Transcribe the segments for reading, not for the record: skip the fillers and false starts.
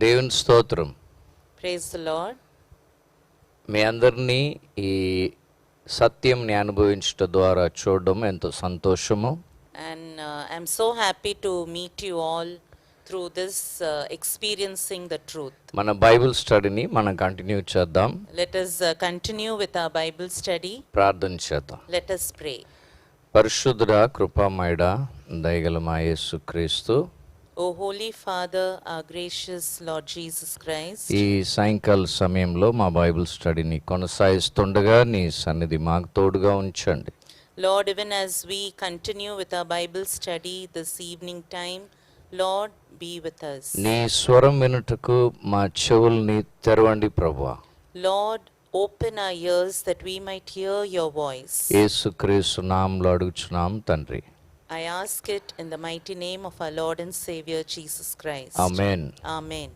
దేవుని స్తోత్రం. Praise the Lord. మీ అందరినీ ఈ సత్యంని అనుభవించడం ద్వారా చూడడం ఎంతో సంతోషము. And I'm so happy to meet you all through this experiencing the truth. మన బైబిల్ స్టడీని మనం కంటిన్యూ చేద్దాం. Let us continue with our Bible study. ప్రార్థన చేద్దాం. Let us pray. పరిశుద్ధుడా, కృపామయుడా, దయగల మా యేసుక్రీస్తు, O Holy Father, our gracious Lord Jesus Christ, ఈ సాయంకాల సమయంలో మా బైబిల్ స్టడీని కొనసాగిస్తుండగా నీ సన్నిధి మాకు తోడుగా ఉంచండి. Lord, even as we continue with our Bible study this evening time, Lord, be with us. నీ స్వరం వినుటకు మా చెవుల్ని తెరవండి ప్రభువా. Lord, open our ears that we might hear your voice. యేసుక్రీస్తు నామములో అడుగుచున్నాం తండ్రి. I ask it in the mighty name of our Lord and Savior Jesus Christ. Amen. Amen.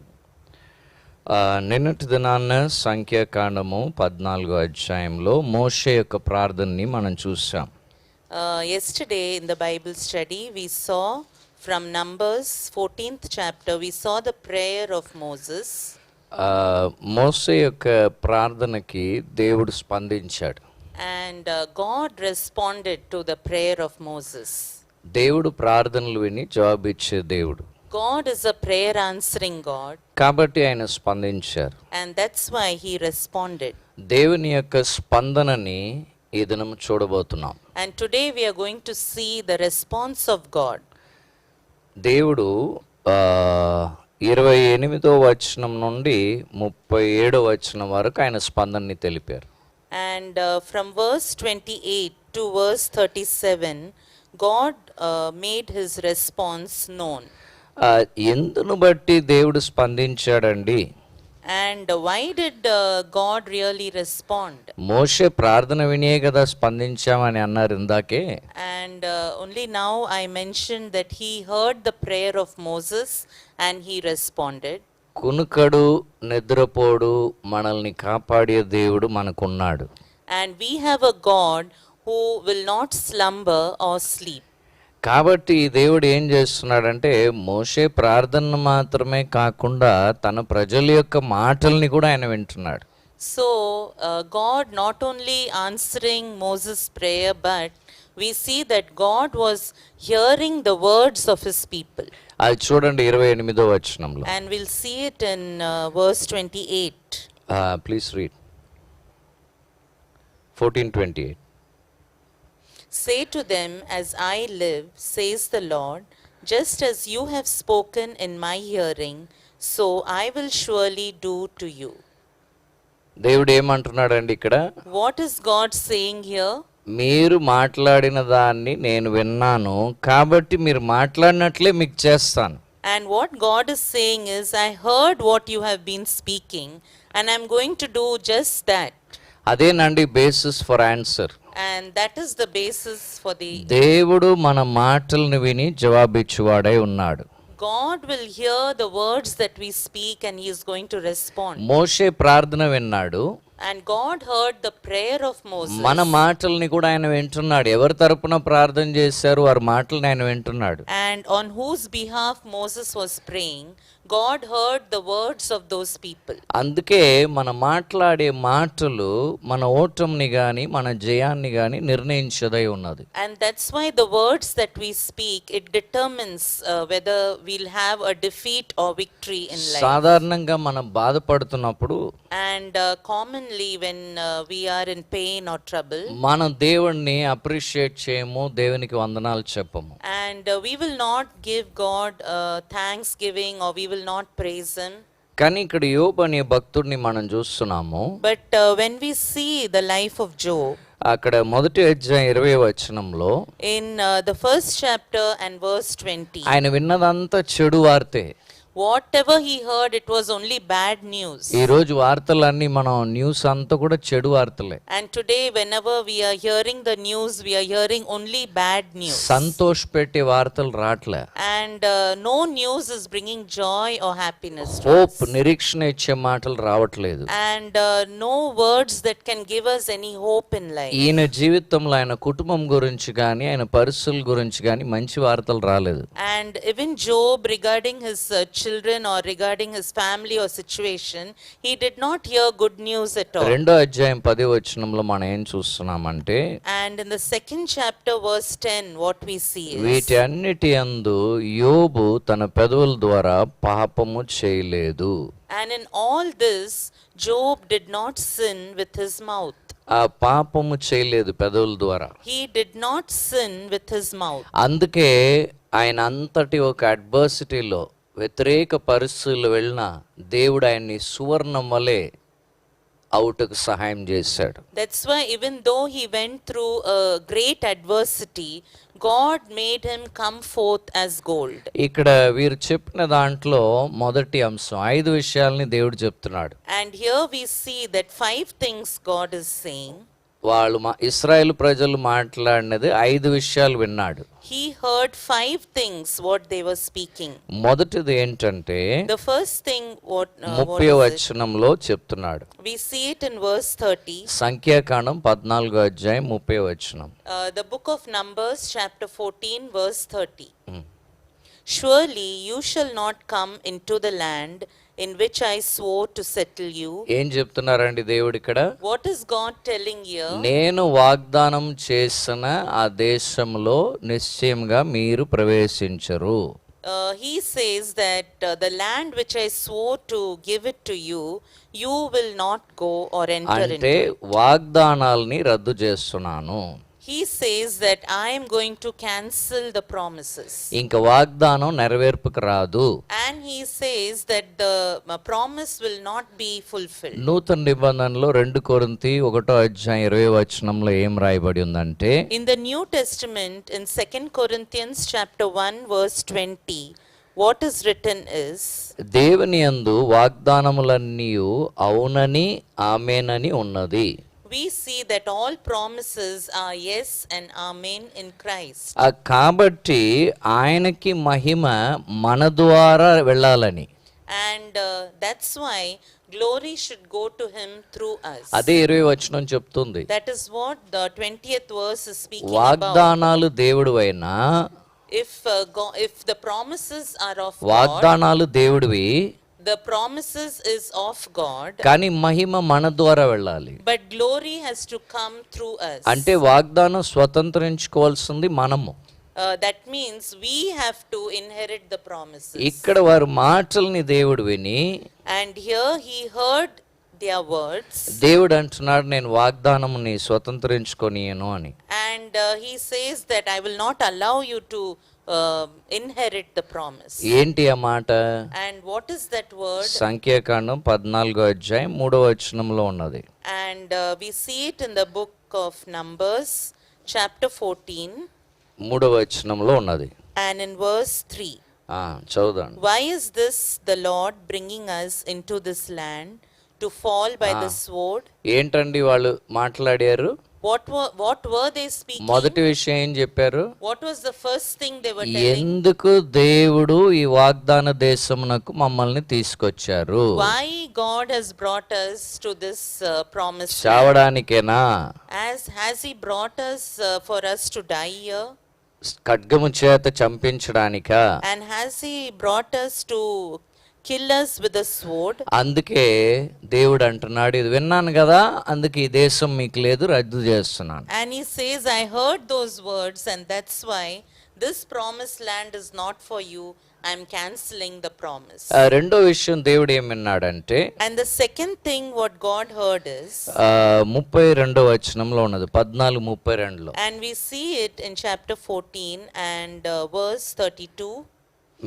నిన్నటి దినాన్న సంఖ్యాకాండము 14వ అధ్యాయంలో మోషే యొక్క ప్రార్థనని మనం చూసాం. Yesterday in the Bible study we saw from Numbers 14th chapter, we saw the prayer of Moses. మోషే యొక్క ప్రార్థనకి దేవుడు స్పందించాడు. And God responded to the prayer of Moses. దేవుడు ప్రార్థనలు విని జవాబిచ్చే దేవుడు. God is a prayer answering God. కాబట్టి ఆయన స్పందించారు. And that's why he responded. దేవుని యొక్క స్పందనని ఈ దినం చూడబోతున్నాం. And today we are going to see the response of God. దేవుడు 28వ వచనం నుండి 37వ వచనం వరకు ఆయన స్పందనని తెలిపారు. And from verse 28 to verse 37, God made his response known. ఎందును బట్టి దేవుడు స్పందించాడండి? And why did God really respond? మోషే ప్రార్థన వినే కదా స్పందించామని అన్నారు ఇందాకే. And only now I mentioned that he heard the prayer of Moses and he responded. కునుకడు నిద్రపోడు మనల్ని కాపాడే దేవుడు మనకున్నాడు. And we have a God who will not slumber or sleep. కాబట్టి ఈ దేవుడు ఏం చేస్తున్నాడంటే మోషే ప్రార్థన మాత్రమే కాకుండా తన ప్రజల యొక్క మాటల్ని కూడా ఆయన వింటున్నాడు. So God not only answering Moses' prayer, but we see that God was hearing the words of his people. అది చూడండి 28వ వచనంలో. And we'll see it in verse 28. Please read 14:28. Say to them, as I live, says the Lord, just as you have spoken in my hearing, so I will surely do to you. దేవుడు ఏమంటున్నాడండి ఇక్కడ? What is God saying here? మీరు మాట్లాడిన దాన్ని నేను విన్నాను, కాబట్టి మీరు మాట్లాడినట్లే మీకు చేస్తాను. And what God is saying is, I heard what you have been speaking, and I'm going to do just that. అదేనండి basis for answer. And that is the basis for the... దేవుడు మన మాటలను విని జవాబిచ్చువాడై ఉన్నాడు. God will hear the words that we speak and he is going to respond. మోషే ప్రార్థన విన్నాడు. And God heard the prayer of Moses. మన మాటల్ని కూడా ఆయన వింటున్నాడు. ఎవరి తరపున ప్రార్థన చేశారు వారి మాటల్ని ఆయన వింటున్నాడు. And on whose behalf Moses was praying, God heard the words of those people. అందుకే మన మాట్లాడే మాటలు మన ఓటమిని గాని మన జయాన్ని గాని నిర్ణయించదై ఉన్నది. And that's why the words that we speak, it determines whether we'll have a defeat or victory in life. సాధారణంగా మనం బాధపడుతున్నప్పుడు And commonly when we are in pain or trouble, మనం దేవుణ్ణి అప్రిషియేట్ చేయము, దేవునికి వందనాలు చెప్పము. and we will not give God thanksgiving, or we will not praise him. కానీ ఇక్కడ యోబు అనే భక్తుడిని మనం చూస్తున్నాము. But when we see the life of Job, అక్కడ మొదటి అధ్యాయం 20వ వచనంలో in the first chapter and verse 20, ఆయన విన్నదంతా చెడు వార్తే. whatever he heard, it was only bad news. ఈ రోజు వార్తలన్నీ మనం న్యూస్ అంతా కూడా చెడు వార్తలే. And today whenever we are hearing the news, we are hearing only bad news. సంతోష పెట్టే వార్తలు రాట్లే. And no news is bringing joy or happiness to hope, us. నిరీక్షణ ఇచ్చే మాటలు రావట్లేదు. And no words that can give us any hope in life. ఈయన జీవితంలో ఆయన కుటుంబం గురించి కానీ ఆయన పరిస్థితుల గురించి కానీ మంచి వార్తలు రాలేదు. And even Job, regarding his children or regarding his family or situation, he did not hear good news at all. 2వ అధ్యాయం 10వ వచనంలో మనం ఏం చూస్తున్నామంటే, And in the second chapter, verse 10, what we see is, వీటి అన్నిటి యందు యోబు తన పెదవుల ద్వారా పాపము చేయలేదు. and in all this, Job did not sin with his mouth. ఆ పాపము చేయలేదు పెదవుల ద్వారా. He did not sin with his mouth. అందుకే ఆయన అంతటి ఒక అడ్వర్సిటీలో, వ్యతిరేక పరిస్థితుల్లో వెళ్ళిన దేవుడు ఆయన్ని సువర్ణం వలె అవుటకు సహాయం చేశాడు. That's why even though he went through a great adversity, God made him come forth as gold. ఇక్కడ వీరు చెప్పిన దాంట్లో మొదటి అంశం 5 విషయాల్ని దేవుడు చెప్తున్నాడు. And here we see that 5 things God is saying. వాళ్ళు ఇశ్రాయేలు ప్రజలు మాట్లాడినది 5 విషయాలు విన్నాడు. He heard 5 things what they were speaking. మొదటిది ఏంటంటే, The first thing what 30వ వచనంలో చెప్తున్నాడు. we see it in verse 30. సంఖ్యాకాండం 14వ అధ్యాయం 30వ వచనం. The book of Numbers chapter 14 verse 30. Surely you shall not come into the land in which I swore to settle you. ఏం చెప్తున్నారండి దేవుడు ఇక్కడ? What is God telling here? నేను వాగ్దానం చేసిన ఆ దేశంలో నిశ్చయంగా మీరు ప్రవేశించరు. He says that the land which I swore to give it to you, you will not go or enter అంటే into. వాగ్దానాల్ని రద్దు చేస్తున్నాను. He says that I am going to cancel the promises. ఇంక వాగ్దానం నెరవేర్పుకు రాదు. And he says that the promise will not be fulfilled. నూతన నిబంధనలో 2 కొరింథీ 1వ అధ్యాయం 20వ వచనంలో ఏం రాయబడి ఉందంటే, In the New Testament, in 2 Corinthians chapter 1 verse 20, what is written is, దేవుని యందు వాగ్దానములన్నీ అవునని ఆమేనని ఉన్నది. we see that all promises are yes and amen in Christ. కాబట్టి ఆయనకి మహిమ మన ద్వారా వెళ్ళాలని. And that's why glory should go to him through us. అదే 20వ వచనం చెప్తుంది. That is what the 20th verse is speaking about. వాగ్దానాలు దేవుడివైనా, If the promises are of God, వాగ్దానాలు దేవుడివి, the promises is of God, కానీ మహిమ మన ద్వారా వెళ్ళాలి. but glory has to come through us. అంటే వాగ్దానం స్వతంత్రించుకోవాల్సింది మనము. That means we have to inherit the promises. ఇక్కడ వారి మాటల్ని దేవుడు విని, And here he heard their words. దేవుడు అంటున్నాడు, నేను వాగ్దానముని స్వతంత్రించుకొనియను అని. And he says that I will not allow you to inherit the promise. ఏంటి ఆ మాట? And what is that word? సంఖ్యాకాండం 14వ అధ్యాయం 3వ వచనంలో ఉన్నది. And we see it in the book of Numbers chapter 14 3వ వచనంలో ఉన్నది. and in verse 3. చదువుదాం. Why is this the Lord bringing us into this land to fall by the sword? ఏంటండి వాళ్ళు మాట్లాడారు? What were they speaking? మొదటి విషయం ఏం చెప్పారు? What was the first thing they were telling? ఎందుకు దేవుడు ఈ వాగ్దాన దేశమునకు మమ్మల్ని తీసుకొచ్చారు? Why God has brought us to this promised land? చావడానికేనా? Has he brought us for us to die here? ఖడ్గము చేత చంపించడానికా? And has he brought us to kill us with a sword? అందుకే దేవుడు అంటున్నాడు, ఇది విన్నాను కదా, అందుకే ఈ దేశం మీకు లేదు, రద్దు చేస్తున్నాను. And he says, I heard those words and that's why this promised land is not for you. I am cancelling the promise. రెండో విషయం దేవుడు ఏం విన్నాడంటే, And the second thing what God heard is, 32వ వచనంలో ఉన్నది, 14:32లో. and we see it in chapter 14 and verse 32.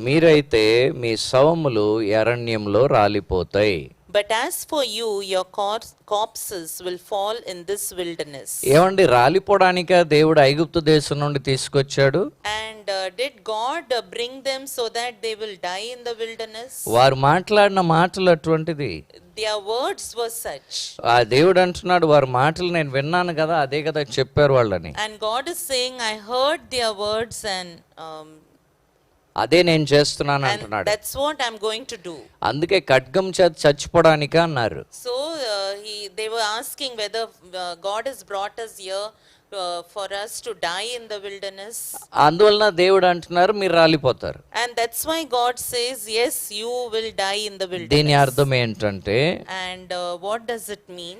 మీరైతే మీ శవములు అరణ్యంలో రాలిపోతాయి. But as for you, your corpses will fall in this wilderness. ఏమండి, రాలిపోవడానిక దేవుడు ఐగుప్తు దేశం నుండి తీసుకొచ్చాడు? And did God bring them so that they will die in the wilderness? వారు మాట్లాడిన మాటలు అటువంటిది. Their words were such. ఆ దేవుడు అంటున్నాడు, వారి మాటలు నేను విన్నాను కదా, అదే కదా చెప్పారు వాళ్ళని. And God is saying, I heard their words and అదే నేను చేస్తున్నాను అంటున్నాడు. that's what I'm going to do. అందుకే ఖడ్గం చేత చచ్చిపోవడానిక అన్నారు. So they were asking whether God has brought us here for us to die in the wilderness. అందువలన దేవుడు అంటున్నారు మీరు రాలిపోతారు. And that's why God says, yes, you will die in the దీని wilderness. అర్థం ఏంటంటే And what does it mean?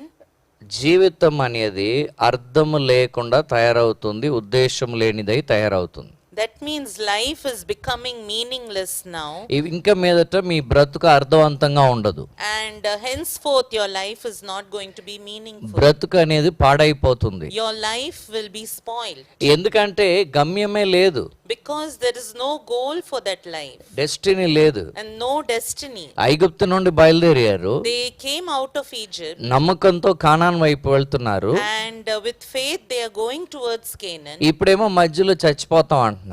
జీవితం అనేది అర్థము లేకుండా తయారవుతుంది, ఉద్దేశం లేనిదై తయారవుతుంది. That means life is becoming meaningless now. ఇంకా మీదట మీ బ్రతుకు అర్థవంతంగా ఉండదు. And henceforth your life is not going to be meaningful. బ్రతుకు అనేది పాడైపోతుంది. Your life will be spoiled. ఎందుకంటే గమ్యమే లేదు, Because there is no goal for that life. Destiny లేదు. And no destiny. ఐగుప్తు నుండి బయలుదేరారు, They came out of Egypt. నమ్మకంతో కానాన్ వైపు వెళ్తున్నారు. And with faith they are going towards Canaan. ఇప్పుడేమో మధ్యలో చచ్చిపోతాం అంటున్నారు.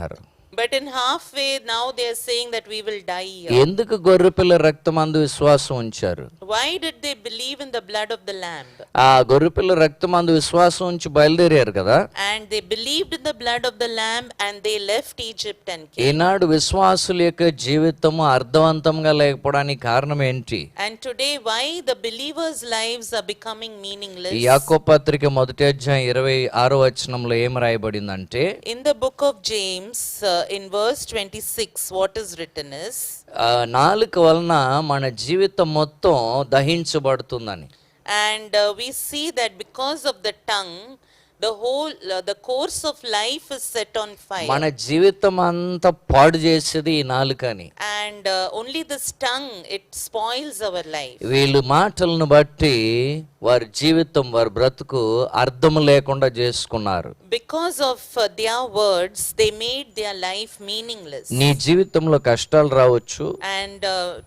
But in halfway now they are saying that we will die here. ఎందుకు గొర్రెపిల్ల రక్తమందు విశ్వాసం ఉంచారు? Why did they believe in the blood of the lamb? ఆ గొర్రెపిల్ల రక్తమందు విశ్వాసం ఉంచి బయలుదేరారు కదా. And they believed in the blood of the lamb and they left Egypt and came. ఈనాడు విశ్వాసుల యొక్క జీవితము అర్థవంతంగా లేకపోవడానికి కారణం ఏంటి? And today why the believers' lives are becoming meaningless? యాకోబు పత్రిక మొదటి అధ్యాయం 26వ వచనంలో ఏం రాయబడిందంటే, In the book of James, in verse 26, what is written is, నాలుక వలన మన జీవితం మొత్తం దహించబడుతుందని. and we see that because of the tongue, the course of life is set on fire. మన జీవితం అంతా పాడు చేసేది ఈ నాలుకని. And only this tongue, it spoils our life. వీళ్ళు మాటలను బట్టి వారి జీవితం, వారి బ్రతుకు అర్థం లేకుండా చేసుకున్నారు. Because of their words, they made their life meaningless. నీ జీవితంలో కష్టాలు రావచ్చు, And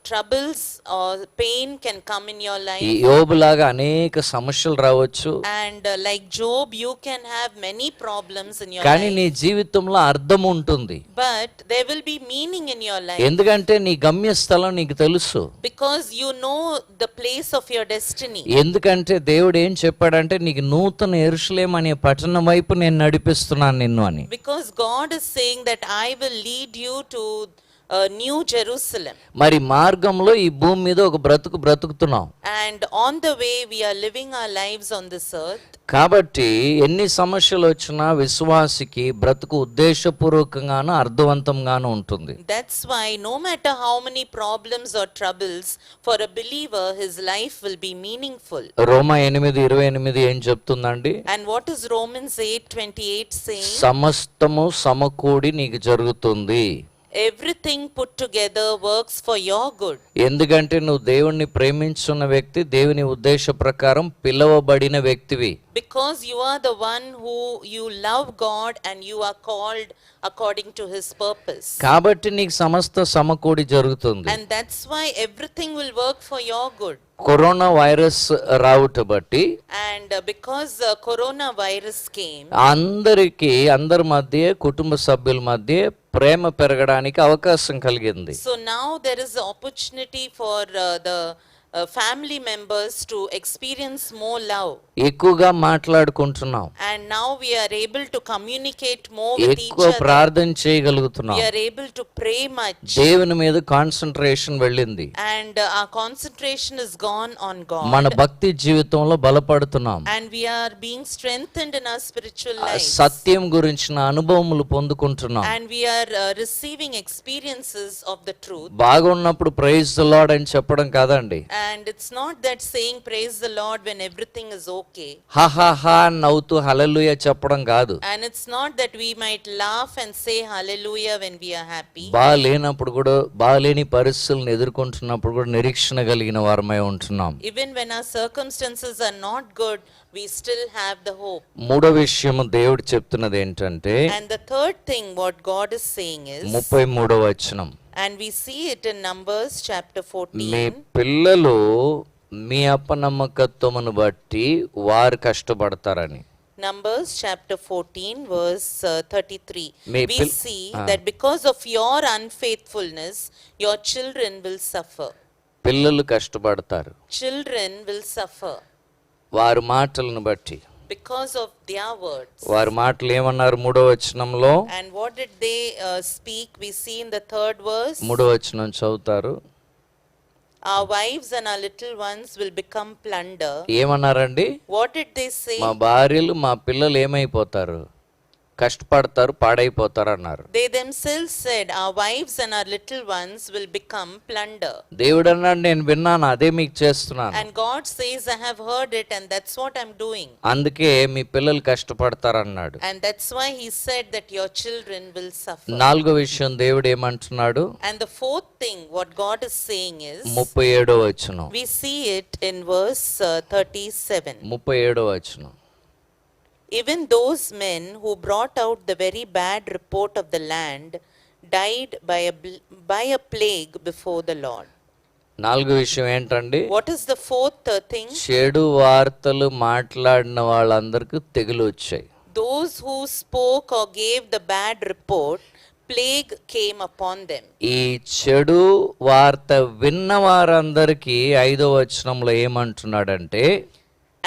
troubles or pain can come in your ఈ life. యోబులాగా అనేక సమస్యలు రావచ్చు. And like Job, you can have many problems in your కానీ life. నీ జీవితంలో అర్థం ఉంటుంది. But there will be meaning in your life. ఎందుకంటే నీ గమ్యస్థలం నీకు తెలుసు. Because you know the place of your destiny. ఎందుకంటే దేవుడు ఏం చెప్పాడంటే, నీకు నూతన యెరూషలేము అనే పట్టణం వైపు నేను నడిపిస్తున్నాను నిన్ను అని. Because God is saying that I will lead you to New Jerusalem. మరి మార్గంలో ఈ భూమి మీద ఒక బ్రతుకు బ్రతుకుతున్నాం. And on the way we are living our lives on this earth. కాబట్టి ఎన్ని సమస్యలు వచ్చినా విశ్వాసికి బ్రతుకు ఉద్దేశపూర్వకంగాను అర్థవంతంగాను ఉంటుంది. That's why no matter how many problems or troubles, for a believer his life will be meaningful. రోమా 8:28 ఏం చెప్తుందండి? And what is Romans 8:28 saying? సమస్తము సమకూడి నీకు జరుగుతుంది. Everything put together works for your good. ఎందుకంటే నువ్వు దేవుణ్ణి ప్రేమించున్న వ్యక్తి, దేవుని ఉద్దేశ ప్రకారం పిలవబడిన వ్యక్తివి. Because you are the one who you love God and you are called according to his purpose. కాబట్టి నీకు సమస్త సమకూడి జరుగుతుంది. And that's why everything will work for your good. Corona virus రావుట బట్టి And because coronavirus came, అందరి మధ్య, కుటుంబ సభ్యుల మధ్య ప్రేమ పెరగడానికి అవకాశం కలిగింది. so now there is an opportunity for the family members to experience more love. ఎక్కువగా మాట్లాడుకుంటున్నాం, And now we are able to communicate more with each ఎక్కువ other. ప్రార్థన చేయగలుగుతున్నాం. We are able to pray much. దేవుని మీద concentration వెళ్ళింది. And our concentration is gone on God. మన భక్తి జీవితంలో బలపడుతున్నాం. And we are being strengthened in our spiritual life. సత్యం గురించిన అనుభవములు పొందుకుంటున్నాం. And we are receiving experiences of the truth. బాగున్నప్పుడు praise the lord అని చెప్పడం కాదండి. And it's not that saying praise the Lord when everything is okay. హా హా హా నవ్వుతూ హల్లెలూయా చెప్పడం కాదు. And it's not that we might laugh and say hallelujah when we are happy. బాలేనప్పుడు కూడా, బాలేని పరిస్థితులను ఎదుర్కొంటున్నప్పుడు కూడా నిరీక్షణ కలిగిన వారమై ఉంటున్నాం. Even when our circumstances are not good, we still have the hope. మూడో విషయం దేవుడు చెప్తున్నది ఏంటంటే, And the third thing what God is saying is, 33వ వచనం, and we see it in Numbers chapter మీ 14. పిల్లలు మీ అపనమ్మకత్వమును బట్టి వారు కష్టపడతారని. Numbers chapter 14 verse 33. May We pil- see that because of your unfaithfulness, your children will suffer. పిల్లలు కష్టపడతారు Children will suffer వారి మాటలను బట్టి. because of their words. వారి మాటలు ఏమన్నారు? మూడో వచనంలో, And what did they speak? We see in the third verse. మూడో వచనం చదువుతారు. Our wives and our little ones will become plunder. ఏమన్నారండి? What did they say? మా భార్యలు మా పిల్లలు ఏమైపోతారు, కష్టపడతారు, పాడైపోతారు అన్నారు. They themselves said, our wives and our little ones will become plunder. దేవుడు అన్నాడు, నేను విన్నాను, అదే మీకు చేస్తున్నాను. And God says, I have heard it and that's what I'm doing. అందుకే మీ పిల్లలు కష్టపడతారు అన్నాడు. And that's why he said that your children will suffer. నాలుగో విషయం దేవుడు ఏమంటున్నాడు? And the fourth thing what God is saying is, 37వ వచనం. we see it in verse 37. 37వ వచనం. Even those men who brought out the very bad report of the land died by a plague before the Lord. నాలుగో విషయం ఏంటండి? What is the fourth thing? చెడు వార్తలు మాట్లాడిన వాళ్ళందరికీ తెగులు వచ్చాయి. Those who spoke or gave the bad report, plague came upon them. ఈ చెడు వార్త విన్న వారందరికీ 5వ వచనంలో ఏమంటున్నాడంటే,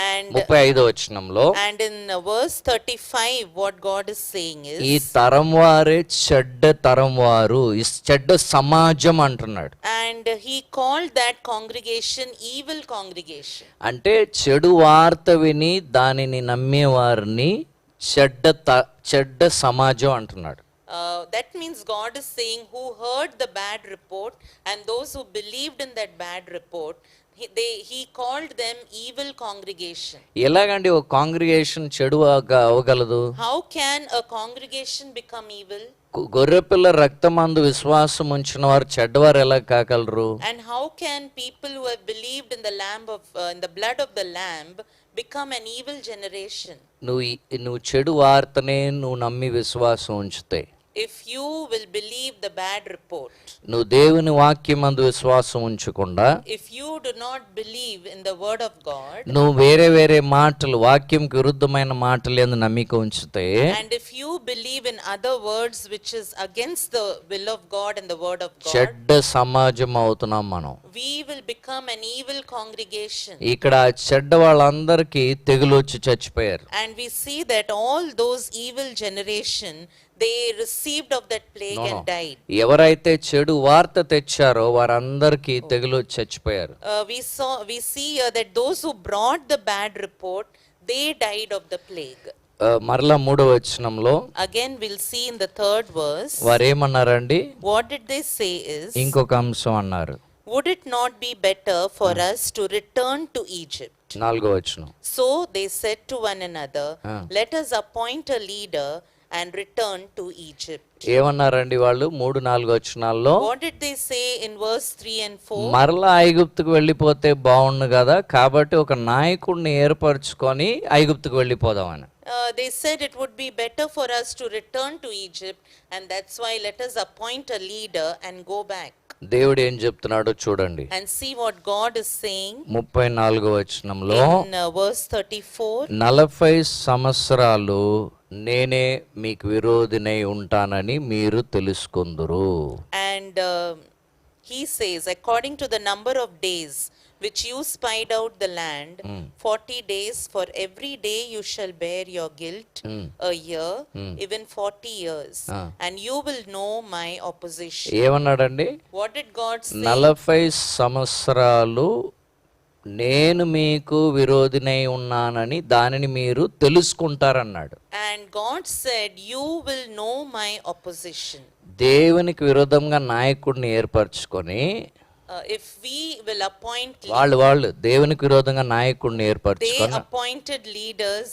And 35వ వచనంలో, in verse 35 what God is saying ఈ is, తరం వారే చెడ్డ తరం వారు, ఈ చెడ్డ సమాజం అంటున్నాడు. and he called that congregation evil congregation. అంటే చెడు వార్త విని దానిని నమ్మేవారిని చెడ్డ సమాజం అంటున్నాడు. That means God is saying who heard the bad report and those who believed in that bad report, he called them evil congregation. ఎలాగండి ఒక కాంగ్రిగేషన్ చెడు అవగలదు? How can a congregation become evil? గొర్రెపిల్ల రక్తమందు విశ్వాసం ఉంచిన వారు చెడ్డవారు ఎలా కాగలరు? And how can people who have believed in the in the blood of the lamb become an evil generation? నువ్వు చెడు వార్తనే నువ్వు నమ్మి విశ్వాసం ఉంచితే, If you will believe the bad report, నువ్వు దేవుని వాక్యమందు విశ్వాసం ఉంచకుండా, if you do not believe in the word of God, నువ్వు వేరే మాటలు, వాక్యంకి విరుద్ధమైన మాటలు యందు నమ్మిక ఉంచితే, and if you believe in other words which is against the will of God and the word of God, చెడ్డ సమాజం అవుతున్నాం మనం. we will become an evil congregation. ఇక్కడ చెడ్డ వాళ్ళందరికీ తెగులు వచ్చి చచ్చిపోయారు. And we see that all those evil generation, they received of that plague and died. ఎవరైతే చెడు వార్త తెచ్చారో వారందరికీ తెగులు వచ్చి చచ్చిపోయారు. We see here that those who brought the bad report, they died of the plague. మరలా 3వ వచనంలో Again we'll see in the third verse, వారేమన్నారండి? what did they say is, ఇంకొక అంశం అన్నారు. would it not be better for us to return to Egypt? 4వ వచనం. So they said to one another, let us appoint a leader and return to Egypt. ఏమన్నారండి వాళ్ళు 3-4 వచనాల్లో? What did they say in verse 3 and 4? మరలా ఐగుప్తుకు వెళ్ళిపోతే బాగుండు కదా, కాబట్టి ఒక నాయకుడిని ఏర్పరచుకొని ఐగుప్తుకు వెళ్ళిపోదామని. They said it would be better for us to return to Egypt, and that's why let us appoint a leader and go back. దేవుడు ఏం చెప్తున్నాడో చూడండి. And see what God is saying 34వ వచనంలో, in verse 34. 40 సంవత్సరాలు నేనే మీకు విరోధినై ఉంటానని మీరు తెలుసుకుందురు. And he says, according to the number of days which you spied out the land, 40 days, for every day you shall bear your guilt, a year, even 40 years, and you will know my opposition. ఏమన్నాడండి? What did God say? 40 సంవత్సరాలు నేను మీకు విరోధినై ఉన్నానని దానిని మీరు తెలుసుకుంటారన్నాడు. And God said, you will know my opposition. దేవునికి విరోధంగా నాయకుడిని ఏర్పరచుకొని, If we will appoint వాళ్ళు దేవునికి విరోధంగా నాయకుడిని they ఏర్పరచుకొని appointed leaders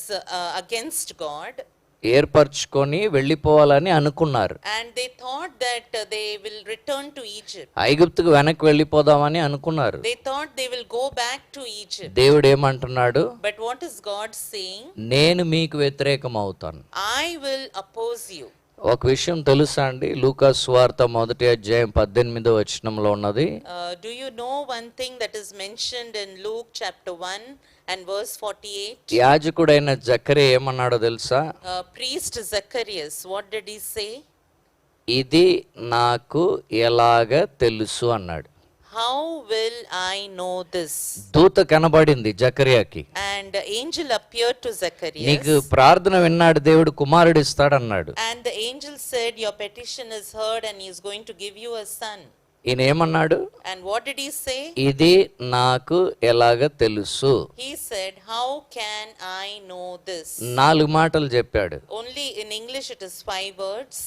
against God, ఏర్పరచుకొని వెళ్ళిపోవాలని అనుకున్నారు. and they thought that they will return to Egypt. ఐగుప్తుకు వెనక్కి వెళ్ళిపోదామని అనుకున్నారు. They thought they will go back to Egypt. దేవుడు ఏమంటున్నాడు? But what is God saying? నేను మీకు వ్యతిరేకం అవుతాను. I will oppose you. ఒక విషయం తెలుసా అండి? లూకా సువార్త 1వ అధ్యాయం 18వ వచనంలో ఉన్నది. Do you know one thing that is mentioned in Luke chapter 1 and verse 48? యాజకుడైన జకరియా ఏమన్నాడో తెలుసా? Priest Zacharias, what did he say? ఇది నాకు ఎలాగ తెలుసు అన్నాడు. How will I know this? దూత కనబడింది జకరియాకి. And the angel appeared to Zacharias. నీకు ప్రార్థన విన్నాడు, దేవుడు కుమారుడు ఇస్తాడు అన్నాడు. And the angel said, your petition is heard and he is going to give you a son. ఈయన ఏమన్నాడు? And what did he say? ఇది నాకు ఎలాగ తెలుసు? He said, how can I know this? 4 మాటలు చెప్పాడు. Only in English it is 5 words.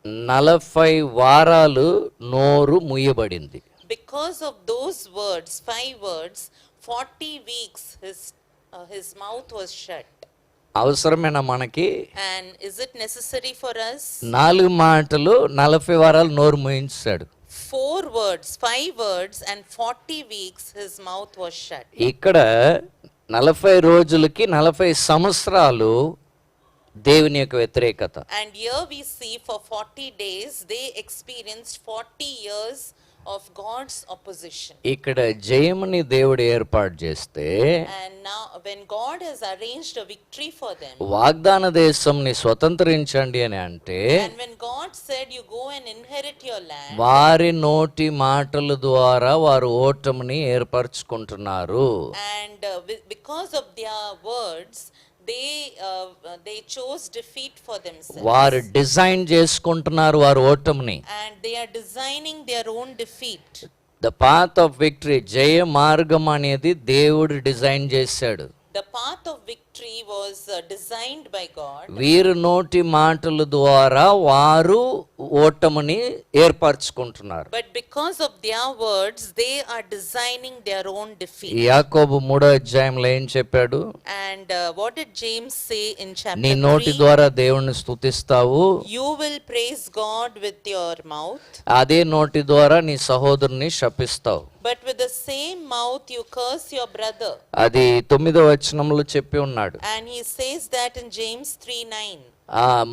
40 వారాలు నోరు మూయబడింది. Because of those words, 5 words, 40 weeks his mouth was shut. అవసరమేనా మనకి? And is it necessary for us? 4 మాటలు 40 వారాలు నోరు మూయించాడు. 4 words, 5 words and 40 weeks his mouth was shut. ఇక్కడ 40 రోజులకి 40 సంవత్సరాలు దేవుని యొక్క వ్యతిరేకత. And here we see for 40 days they experienced 40 years of God's opposition. ఇక్కడ జయముని దేవుడు ఏర్పాటు చేస్తే, And now when God has arranged a victory for them, వాగ్దాన దేశంని స్వతంత్రించండి అని అంటే, and when God said you go and inherit your land, వారి నోటి మాటల ద్వారా వారు ఓటమిని ఏర్పరచుకుంటున్నారు. and because of their words they chose defeat for themselves. వారు డిజైన్ చేసుకుంటున్నారు వారు ఓటమిని. And they are designing their own defeat. The path of victory, జయ మార్గం అనేది దేవుడు డిజైన్ చేశాడు. The path of victory was designed by God. వీరు నోటి మాటల ద్వారా వారు ఓటమిని ఏర్పరచుకుంటున్నారు. But because of their words, they are designing their own defeat. యాకోబు 3వ అధ్యాయంలో ఏం చెప్పాడు? And what did James say in chapter నీ నోటి 3? ద్వారా దేవుణ్ణి స్తుతిస్తావు, You will praise God with your mouth, అదే నోటి ద్వారా నీ సహోదరుని శపిస్తావు. but with the same mouth you curse your brother. అది 9వ వచనంలో చెప్పి ఉన్నాడు. And he says that in James 3:9.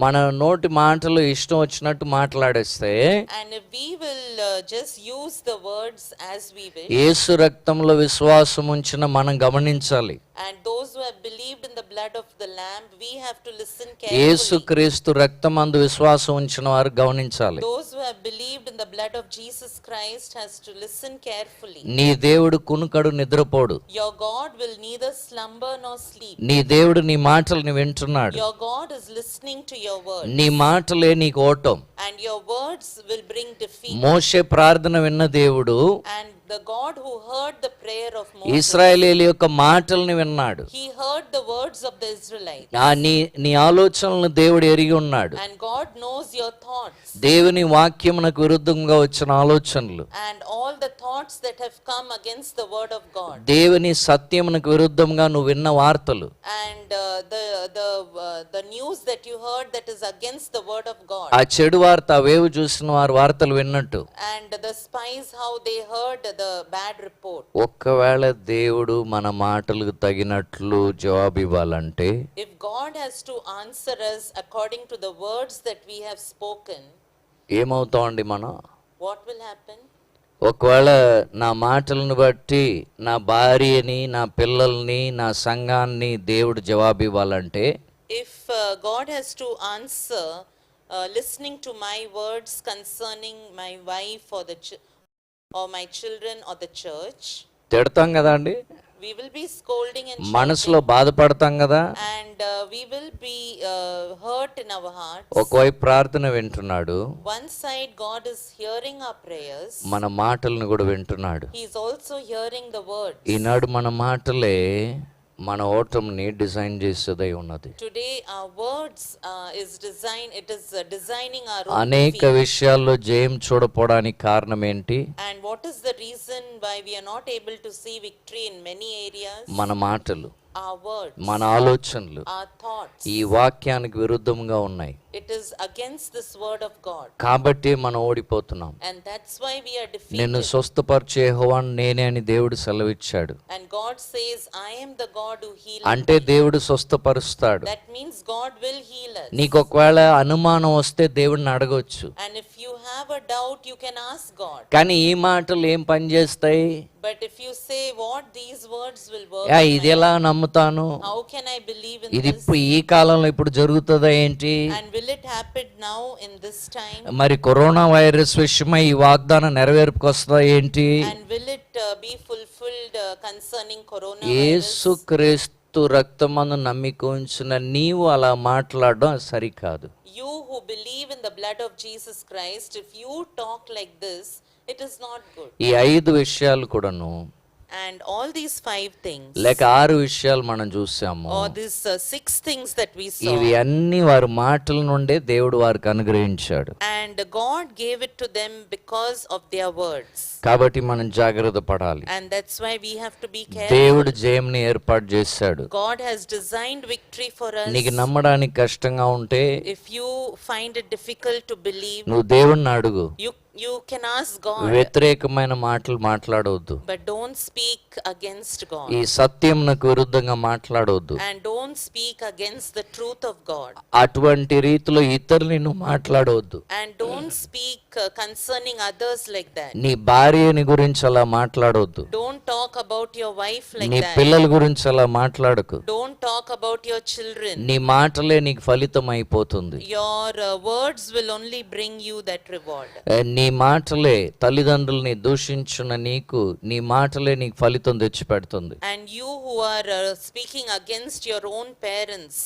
మన నోటి మాటలు ఇష్టం వచ్చినట్టు మాట్లాడేస్తే, And if we will just use the words as we wish, యేసు రక్తంలో విశ్వాసం ఉంచిన మనం గమనించాలి. and those who have believed in the blood of the Lamb, we have to listen Yesu carefully. క్రీస్తు రక్తమందు విశ్వాసం ఉంచిన వారు గమనించాలి. Those who have believed in the blood of Jesus Christ has to listen carefully. నీ దేవుడు కునుకడు నిద్రపోడు. Your God will neither slumber nor sleep. నీ దేవుడు నీ మాటల్ని వింటున్నాడు. Your God is listening to your words. నీ మాటలే నీకు ఓటం. And your words will bring defeat. మోషే ప్రార్థన విన్న దేవుడు And the God who heard the prayer of Moses, ఇశ్రాయేలీయుల యొక్క మాటల్ని విన్నాడు. he heard the words of the Israelites. నీ ఆలోచనలను దేవుడు ఎరిగి ఉన్నాడు. And God knows your thoughts. దేవుని వాక్యమునకు విరుద్ధంగా వచ్చిన ఆలోచనలు, And all the thoughts that have come against the word of God. దేవుని సత్యమునకు విరుద్ధంగా నువ్వు విన్న వార్తలు, And the news that you heard that is against the word of God. ఆ చెడు వార్త అవేవి చూసిన వారు వార్తలు విన్నట్టు, And the spies, how they heard the bad report. ఒక్కవేళ దేవుడు మన మాటలకు తగినట్లు జవాబు ఇవ్వాలంటే, If God has to answer us according to the words that we have spoken, ఏమవుతామండి మనం? what will happen? ఒకవేళ నా మాటలను బట్టి నా భార్యని, నా పిల్లల్ని, నా సంఘాన్ని దేవుడు జవాబు ఇవ్వాలంటే, If God has to answer listening to my words concerning my wife or or my children or the church, తిడతాం కదా అండి, we will be scolding and మనసులో బాధపడతాం కదా. and we will be hurt in our hearts. ఒకవైపు ప్రార్థన వింటున్నాడు, One side God is hearing our prayers, మన మాటలను కూడా వింటున్నాడు. he is also hearing the words. ఈనాడు మన మాటలే మన ఓటమిని డిజైన్ చేసేదై ఉన్నది. Today our words it is designing our own అనేక defeat. విషయాల్లో జయం చూడపోవడానికి కారణం ఏంటి? And what is the reason why we are not able to see victory in many areas? మన మాటలు, Our words, మన ఆలోచనలు our thoughts. ఈ వాక్యానికి విరుద్ధంగా ఉన్నాయి. It is against this word of God. కాబట్టి మనం ఓడిపోతున్నాం. And that's why we are నిన్ను defeated. స్వస్థపరిచే యెహోవాను నేనే అని దేవుడు సెలవిచ్చాడు. And God says, I am the God who heals. అంటే దేవుడు స్వస్థపరుస్తాడు. That means God will heal us. నీకు ఒకవేళ అనుమానం వస్తే దేవుడిని అడగొచ్చు. And if you have a doubt, you can ask God. కానీ ఈ మాటలు ఏం పని చేస్తాయి? But if you say what these words will work, ఇది ఎలా నమ్ముతాను? how can I believe in ఇది this? ఇప్పుడు ఈ కాలంలో ఇప్పుడు జరుగుతుందా ఏంటి? And will it happen now in this time? మరి కరోనా వైరస్ విషయమై ఈ వాగ్దానం నెరవేర్పుకు వస్తుందా ఏంటి? And will it be fulfilled concerning coronavirus? యేసుక్రీస్తు రక్తమందు నమ్మిక ఉంచిన నీవు అలా మాట్లాడడం సరికాదు. You who believe in the blood of Jesus Christ, if you talk like this, it is not good. ఈ 5 విషయాలు కూడాను And all these 5 things, లేక 6 విషయాలు మనం చూసాము. or these 6 things that we saw, ఇవి అన్ని వారి మాటల నుండే దేవుడు వారికి అనుగ్రహించాడు. and God gave it to them because of their words. కాబట్టి మనం జాగ్రత్త పడాలి. And that's why we have to be careful. దేవుడు జయంని ఏర్పాటు చేశాడు. God has designed victory for us. నీకు నమ్మడానికి కష్టంగా ఉంటే If you find it difficult to believe, నువ్వు దేవుణ్ణి అడుగు. you can ask God, వ్యతిరేకమైన మాటలు మాట్లాడవద్దు. but don't speak against God. ఈ సత్యంకు విరుద్ధంగా మాట్లాడవద్దు. And don't speak against the truth of God. అటువంటి రీతిలో ఇతరులని నువ్వు మాట్లాడవద్దు. And don't speak concerning others like that. నీ భార్యని గురించి అలా మాట్లాడవద్దు. Don't talk about your wife like నీ that. పిల్లల గురించి అలా మాట్లాడకు. Don't talk about your children. నీ మాటలే నీకు ఫలితం అయిపోతుంది. Your words will only bring you that reward. నీ మాటలే తల్లిదండ్రుల్ని దూషించున్న నీకు నీ మాటలే నీకు ఫలితం తెచ్చిపెడుతుంది. And you who are speaking against your own parents,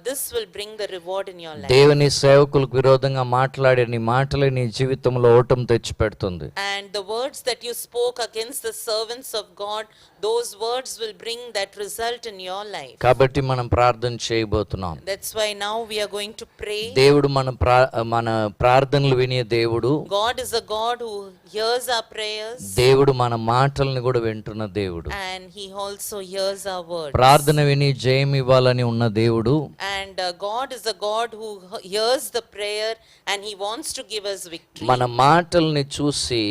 this will bring the reward in your life. దేవుని సేవకులకు విరోధంగా మాట్లాడే నీ మాటలే నీ జీవితంలో ఓటం తెచ్చిపెడుతుంది. And the words that you spoke against the servants of God, those words will bring that result in your life. కాబట్టి మనం ప్రార్థన చేయబోతున్నాం. That's why now we are going to pray. దేవుడు మన ప్రార్థనలు వినే దేవుడు. God is a God who hears our prayers. దేవుడు మన మాటల్ని కూడా వింటున్న దేవుడు. And he also hears our words. ప్రార్థన విని జయం ఇవ్వాలని ఉన్న దేవుడు. And God is a God who hears the prayer and he wants to give us victory. మన మాటల్ని చూసి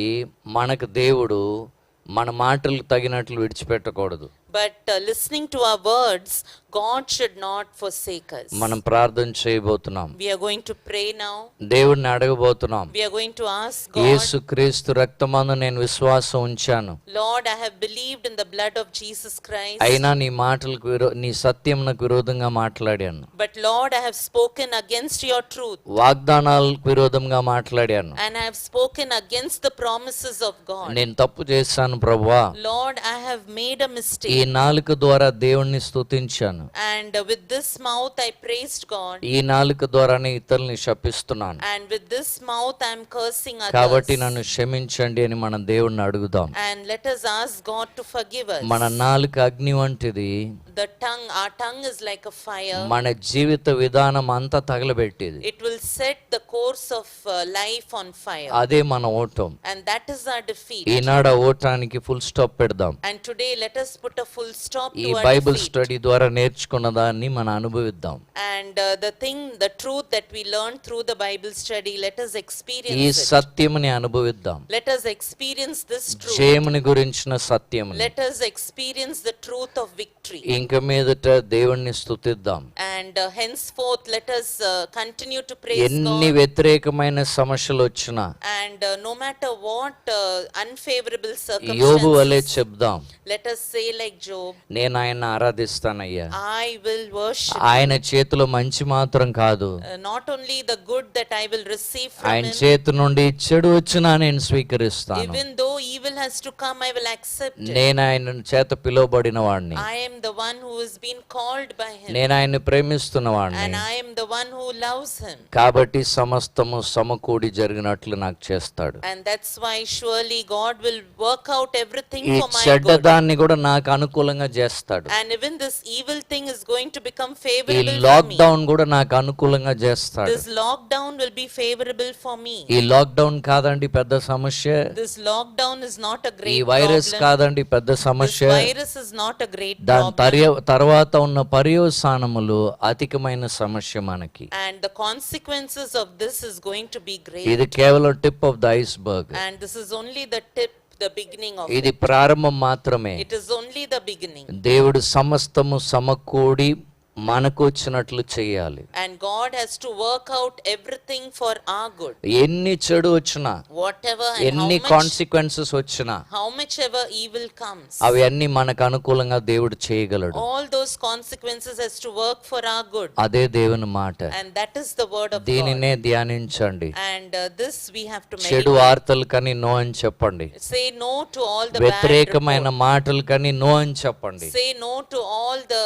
మనకు దేవుడు మన మాటలకు తగినట్లు విడిచిపెట్టకూడదు. But listening to our words, God should not forsake us. మనం ప్రార్థన చేయబోతున్నాం. We are going to pray now. దేవుణ్ణి అడగబోతున్నాం. We are going to ask God, యేసుక్రీస్తు రక్తమందు నేను విశ్వాసం ఉంచాను. Lord, I have believed in the blood of Jesus Christ. అయినా నీ మాటలకు నీ సత్యంకు విరోధంగా మాట్లాడాను. But Lord, I have spoken against your truth. వాగ్దానాలకు విరోధంగా మాట్లాడాను. And I have spoken against the promises of God. నేను తప్పు చేశాను ప్రభువా. Lord, I have made a ఈ mistake. నాలుక ద్వారా దేవుణ్ణి స్తుతించాను. And with this mouth I praised God. ఈ నాలుక ద్వారానే ఇతరుల్ని శపిస్తున్నాను. And with this mouth I am cursing కాబట్టి others. నన్ను క్షమించండి అని మనం దేవుణ్ణి అడుగుదాం. And let us ask God to forgive us. మన నాలుక అగ్ని వంటిది. Our tongue is like a fire. మన జీవిత విధానం అంతా తగలబెట్టేది. It will set the course of life on fire. అదే మన ఓటం. And that is our defeat. ఈనాడు ఆ ఓటానికి ఫుల్ స్టాప్ పెడదాం. And today let us put a full stop ఈ to our Bible defeat. Study ద్వారా నేర్చుకున్న దాన్ని మనం అనుభవిద్దాం. And the truth that we learned through the Bible study, let us ఈ experience it. సత్యముని అనుభవిద్దాం. Let us experience this truth. జయముని గురించిన సత్యముని. Let us experience the truth of victory. ఇంక మీదట దేవుణ్ణి స్తుతిద్దాం. And henceforth let us continue to praise ఎన్ని God. వ్యతిరేకమైన సమస్యలు వచ్చినా And no matter what unfavorable యోబు వలె circumstances, చెప్దాం. let us say like Job, నేను ఆయన్ని ఆరాధిస్తానయ్యా. I will worship. ఆయన చేతిలో మంచి మాత్రం కాదు, Not only the good that I will receive from ఆయన him, చేతి నుండి చెడు వచ్చినా నేను స్వీకరిస్తాను. even though evil has to come, I will accept it. నేను ఆయన చేత పిలువబడిన వాడిని. I am the one who is being called by him, నేను ఆయన్ని ప్రేమిస్తున్న వాడిని. and I am the one who loves him. కాబట్టి సమస్తము సమకూడి జరిగినట్లు నాకు చేస్తాడు. And that's why surely God will work out everything ఈ for my good. చెడ్డదాన్ని కూడా నాకు అనుకూలంగా చేస్తాడు. And even this evil thing is going to become ఈ favorable for me. లాక్డౌన్ కూడా నాకు అనుకూలంగా చేస్తాడు. This lockdown will be favorable for me. ఈ లాక్డౌన్ కాదండి పెద్ద సమస్య. This lockdown is not a ఈ great వైరస్ problem. కాదండి పెద్ద This సమస్య. virus is not a great దాని problem. తర్వాత ఉన్న పర్యవసానములు అధికమైన సమస్య మనకి. And the consequences of this is going to be great. ఇది కేవలం tip of the iceberg. And this is only the tip, the beginning of ఇది it. ప్రారంభం మాత్రమే. It is only the beginning. దేవుడు సమస్తము సమకూడి మనకు వచ్చినట్లు చేయాలి. And God has to work out everything for our good. ఎన్ని చెడు వచ్చినా, Whatever and ఎన్ని కాన్సిక్వెన్సెస్ వచ్చినా, how much ever evil comes, అవి అన్ని మనకు అనుకూలంగా దేవుడు చేయగలడు. all those consequences has to work for our good. అదే దేవుని మాట. And that is the word of God. దీనినే ధ్యానించండి. And this we have to చెడు meditate. వార్తలు కని నో అని చెప్పండి. Say no to all the bad వ్యతిరేకమైన reports. మాటలు కని నో అని చెప్పండి. Say no to all the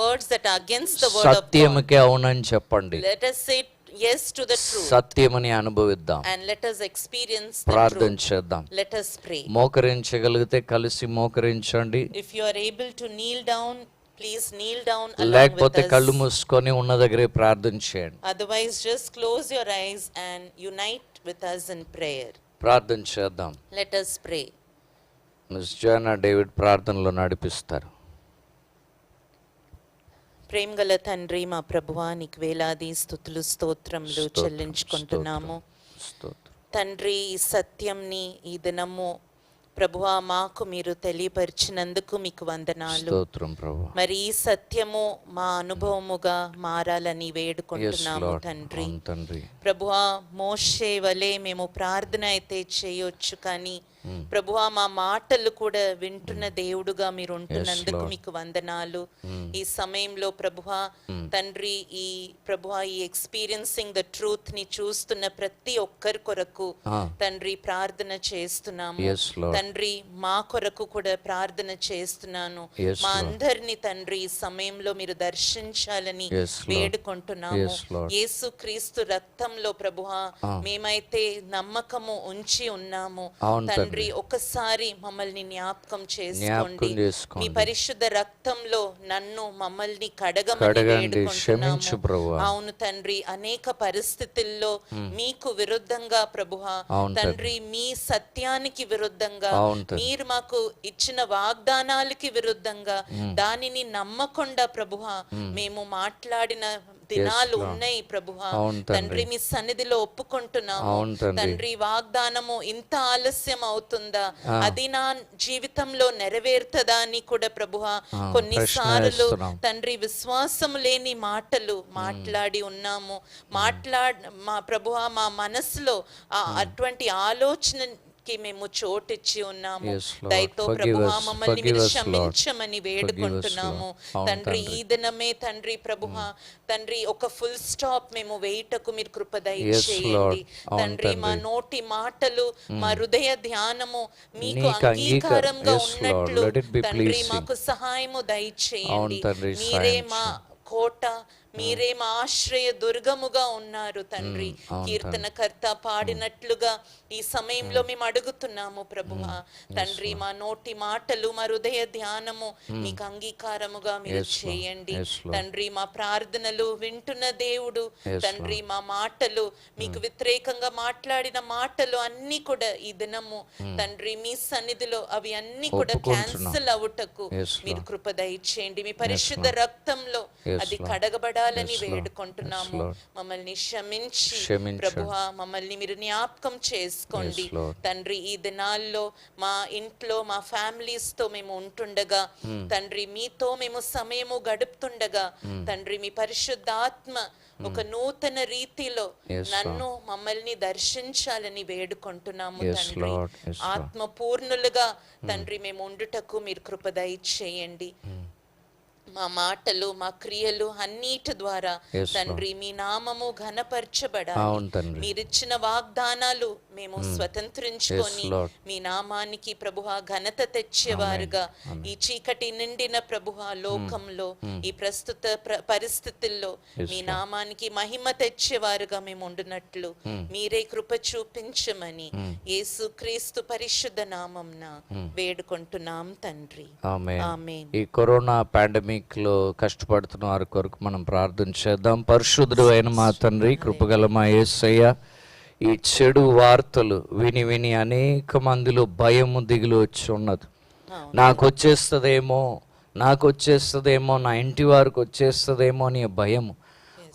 words that are against the word of God. సత్యముకే అవునని చెప్పండి. Let us say yes to the truth, సత్యమని అనుభవిద్దాం. and let us experience the ప్రార్థన truth. చేద్దాం. Let us pray. మోకరించగలిగితే కలిసి మోకరించండి, If you are able to kneel down, please kneel down along with లేకపోతే కళ్ళు us. మూసుకొని ఉన్న దగ్గరే ప్రార్థన చేయండి. Otherwise, just close your eyes and unite with us in prayer. ప్రార్థన చేద్దాం. Let us pray. మిస్ జానా డేవిడ్ ప్రార్థనలో నడిపిస్తారు. ప్రేమ గల తండ్రి, మా ప్రభువా, నీకు వేలాది స్తుతులు స్తోత్రములు చెల్లించుకుంటున్నాము. స్తోత్రం. తండ్రి, ఈ సత్యంని ఈ దినము ప్రభువా మాకు మీరు తెలియపరిచినందుకు మీకు వందనాలు. స్తోత్రం ప్రభు. మరి ఈ సత్యము మా అనుభవముగా మారాలని Yes, వేడుకుంటున్నాము Lord. తండ్రి. అవును తండ్రి. ప్రభువా, మోషే వలె మేము ప్రార్థన అయితే చేయొచ్చు, కానీ ప్రభువా మా మాటలు కూడా వింటున్న దేవుడుగా మీరు ఉంటున్నందుకు Lord. మీకు వందనాలు. ఈ సమయంలో ప్రభువా తండ్రి, ఈ ప్రభువా ఈ ఎక్స్పీరియన్సింగ్ ద ట్రూత్ ని చూస్తున్న ప్రతి ఒక్కరి కొరకు తండ్రి ప్రార్థన చేస్తున్నాము. Yes, Lord. తండ్రి, మా కొరకు కూడా ప్రార్థన చేస్తున్నాను. Yes, మా Lord. అందరినీ తండ్రి ఈ సమయంలో మీరు దర్శించాలని Yes, Lord. వేడుకుంటున్నాము. Yes, Lord. యేసు క్రీస్తు రక్తంలో ప్రభువా మేమైతే నమ్మకము ఉంచి ఉన్నాము. అవును తండ్రి, తండ్రి. ఒకసారి మమ్మల్ని జ్ఞాపకం జ్ఞాపకం చేసుకోండి. చేసుకోండి. మీ పరిశుద్ధ రక్తంలో నన్ను మమ్మల్ని కడగండి, కడగమని క్షమించు ప్రభువా. అవును తండ్రి, అనేక పరిస్థితుల్లో మీకు విరుద్ధంగా ప్రభువా అవును తండ్రి, మీ సత్యానికి విరుద్ధంగా, అవును తండ్రి. మీరు మాకు ఇచ్చిన వాగ్దానాలకి విరుద్ధంగా దానిని నమ్మకుండా ప్రభువా మేము మాట్లాడిన దినాలు Lord. ఉన్నాయి ప్రభువా. అవును తండ్రి. తండ్రి, మీ సన్నిధిలో ఒప్పుకుంటున్నాము. అవును తండ్రి. తండ్రి, వాగ్దానము ఇంత ఆలస్యం అవుతుందా, అది నా జీవితంలో నెరవేరుతుందా అని కూడా ప్రభువా కొన్నిసార్లు వేస్తున్నాం. తండ్రి విశ్వాసము లేని మాటలు మాట్లాడి ఉన్నాము. మా ప్రభువా మా మనసులో అటువంటి ఆలోచనకి మేము చోటిచ్చి ఉన్నాము. Yes, Lord. దయతో Forgive ప్రభువా us. మమ్మల్ని Forgive మీరు us, Lord. క్షమించమని వేడుకుంటున్నాము. Forgive us, Lord. తండ్రి, అవును ఈ దినమే తండ్రి ప్రభువా తండ్రి ఒక ఫుల్ స్టాప్ మేము వేయుటకు మీరు కృప Yes, దయచేయండి. Lord. అవును తండ్రి, మా తండ్రి. నోటి మాటలు మా హృదయ ధ్యానము మీకు నీకు అంగీకారంగా Yes, Lord. ఉన్నట్లు Let it be తండ్రి pleasing. మాకు సహాయము దయచేయండి. అవును తండ్రి, మీరే సాయం మా కోట, మీరే మా ఆశ్రయ దుర్గముగా ఉన్నారు తండ్రి. అవును కీర్తనకర్త పాడినట్లుగా ఈ సమయంలో మేము అడుగుతున్నాము ప్రభువా తండ్రి, మా నోటి మాటలు మా హృదయ ధ్యానము మీకు అంగీకారముగా మీరు Yes, Lord. చేయండి. Yes, Lord. తండ్రి, మా ప్రార్థనలు వింటున్న దేవుడు Yes, తండ్రి, మా మాటలు మీకు వ్యతిరేకంగా మాట్లాడిన మాటలు అన్ని కూడా ఈ దినము తండ్రి మీ సన్నిధిలో అవి అన్ని కూడా ఒప్పుకుంటున్నాం. క్యాన్సిల్ అవుటకు Yes, Lord. మీరు కృప దయచేయండి. మీ పరిశుద్ధ రక్తంలో Yes, అది Lord. కడగబడాలని Yes, Lord. వేడుకుంటున్నాము. Yes, Lord. మమ్మల్ని క్షమించి క్షమించండి. ప్రభువా మమ్మల్ని మీరు జ్ఞాపకం చేసుకోండి. Yes, Lord. తండ్రి, ఈ దినాల్లో మా ఇంట్లో మా ఫ్యామిలీస్ తో మేము ఉంటుండగా తండ్రి, మీతో మేము సమయము గడుపుతుండగా తండ్రి, మీ పరిశుద్ధాత్మ ఒక నూతన రీతిలో Yes, నన్ను మమ్మల్ని దర్శించాలని వేడుకుంటున్నాము Yes, తండ్రి. Lord. Yes, Lord. ఆత్మ పూర్ణులుగా తండ్రి మేము ఉండుటకు మీరు కృప దయచేయండి. మా మాటలు మా క్రియలు అన్నిటి ద్వారా Yes, తండ్రి మీ నామము ఘనపరచబడాలి. అవును తండ్రి. మీరిచ్చిన వాగ్దానాలు మేము స్వతంత్రించుకొని Yes, Lord. మీ నామానికి ప్రభువా ఘనత తెచ్చేవారుగా ఈ చీకటి నిండిన ప్రభువా లోకంలో ఈ ప్రస్తుత పరిస్థితుల్లో Yes, మీ Lord. నామానికి మహిమ తెచ్చేవారుగా మేము ఉండునట్లు మీరే కృప చూపించమని యేసు క్రీస్తు పరిశుద్ధ నామంన వేడుకుంటున్నాం తండ్రి. ఆమేన్. ఆమేన్. ఈ కరోనా పాండమిక్ లో కష్టపడుతున్న వారి కొరకు మనం ప్రార్థన చేద్దాం. పరిశుద్ధుడు అయిన మా తండ్రి, కృపగల మా యేసయ్య, ఈ చెడు వార్తలు విని విని అనేక మందిలో భయము దిగులు వచ్చి ఉన్నది. నాకు వచ్చేస్తుందేమో, నా ఇంటి వారికి వచ్చేస్తుందేమో అనే భయము.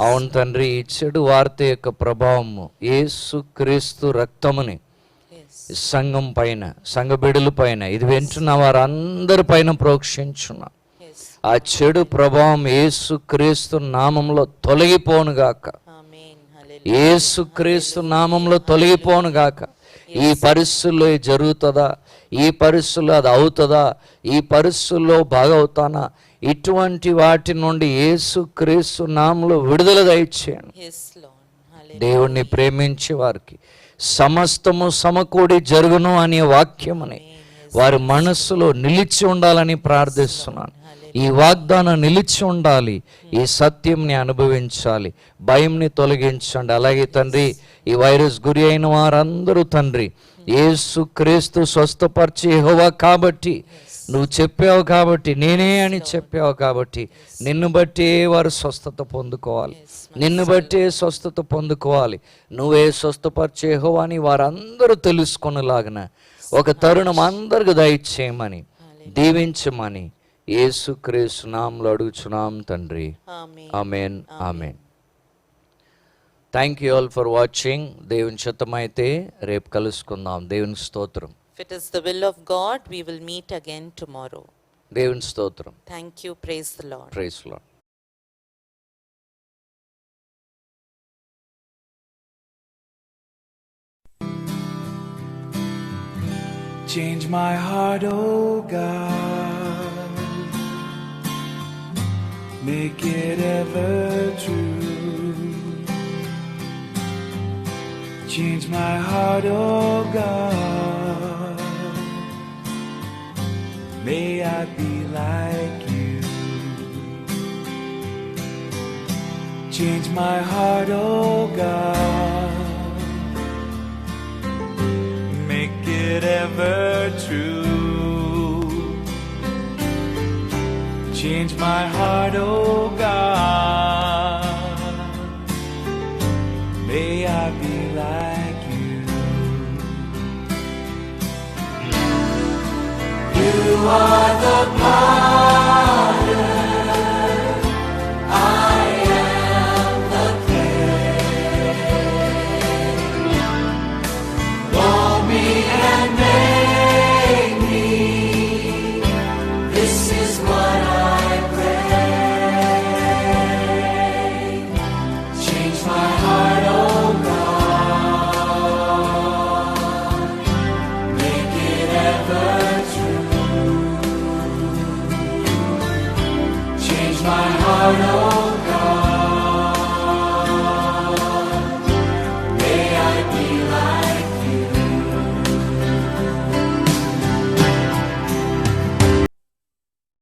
అవును తండ్రి, ఈ చెడు వార్త యొక్క ప్రభావము యేసు క్రీస్తు రక్తముని ఈ సంఘం పైన, సంఘ బిడ్డల పైన, ఇది వింటున్న వారందరి పైన ప్రోక్షించున్నా. ఆ చెడు ప్రభావం యేసు క్రీస్తు నామంలో తొలగిపోనుగాక. ఆమేన్. యేసు క్రీస్తు నామంలో తొలగిపోనుగాక. ఈ పరిస్థితుల్లో ఇది జరుగుతుందా, ఈ పరిస్థితుల్లో అది అవుతుందా, ఈ పరిస్థితుల్లో బాగవుతానా, ఇటువంటి వాటి నుండి యేసు క్రీస్తు నామంలో విడుదల దయచేయండి. Yes, Lord. Hallelujah. దేవుణ్ణి ప్రేమించే వారికి సమస్తము సమకూడి జరుగును అనే వాక్యమని వారి మనస్సులో నిలిచి ఉండాలని ప్రార్థిస్తున్నాను. ఈ వాగ్దానం నిలిచి ఉండాలి, ఈ సత్యంని అనుభవించాలి, భయంని తొలగించండి. అలాగే తండ్రి, ఈ వైరస్ గురి అయిన వారందరూ తండ్రి యేసు క్రీస్తు స్వస్థపరిచే యెహోవా కాబట్టి, నువ్వు చెప్పావు కాబట్టి, నేనే అని చెప్పావు కాబట్టి, నిన్ను బట్టే వారు స్వస్థత పొందుకోవాలి, నిన్ను బట్టే స్వస్థత పొందుకోవాలి. నువ్వే స్వస్థపరిచే యెహోవా అని వారందరూ తెలుసుకునేలాగన ఒక తరుణం అందరికి దయచేయమని, దీవించమని యేసుక్రీస్తు నామములో అడుగుచున్నాం తండ్రి. ఆమేన్, ఆమేన్. Thank you all for watching. దేవుని చిత్తమైతే రేపు కలుసుకుందాం. దేవుని స్తోత్రం. If it is the will of God, we will meet again tomorrow. దేవుని స్తోత్రం. Thank you. Praise the Lord. Praise Lord. Change my heart, oh God, make it ever true. Change my heart, oh God, may I be like you. Change my heart, oh God, make it ever true. Change my heart, oh God, may I be like you. You are the potter, I am the clay. Mold me and make me, this is what I pray. Change my heart, oh God, make it ever true. Change my heart, oh